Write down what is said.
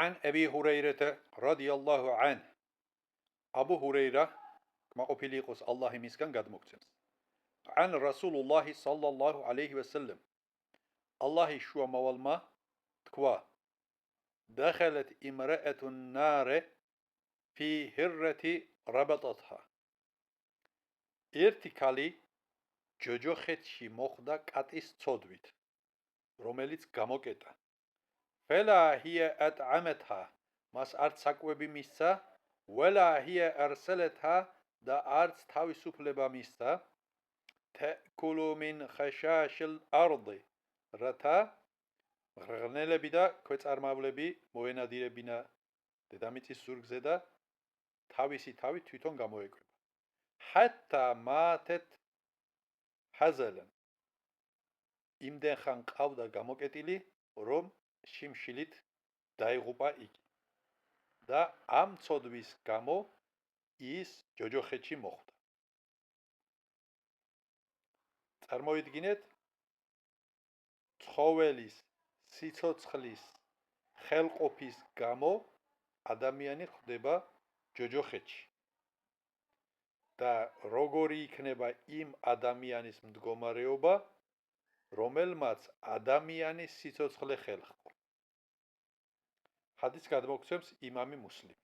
وعن أبي هريرة رضي الله عنه أبو هريرة ما أبليقس الله مسكن قد مكتمس عن رسول الله صلى الله عليه وسلم الله شو مولما تكوا دخلت امرأة النار في هرة ربطتها ارتكالي جوجوختشي مخدا كاتيس صدويت روميليتس გამოკეტა فلا هي أطعمتها მას არც საკვები მისცა ولا هي أرسلتها და არც თავისუფლება მისცა تأكل من خشاش الأرض რათა ღრღნელები და ქვეწარმავლები მოენადირებინა დედამიწის ზურგზე და თავისი თავი თვითონ გამოეკვება حتى ماتت حزلا იმდენ ხან ყავდა გამოკეტილი რომ შიმშილით დაიღუპა იგი და ამ ცოდვის გამო ის ჯოჯოხეთში მოხვდა წარმოვიდგინეთ ცხოველის სიცოცხლის ხელყოფის გამო ადამიანი ხვდება ჯოჯოხეთში და როგორი იქნება იმ ადამიანის მდგომარეობა რომელმაც ადამიანის სიცოცხლე ხელხო. ჰადის გადმოგცემს იმამი მუსლიმი.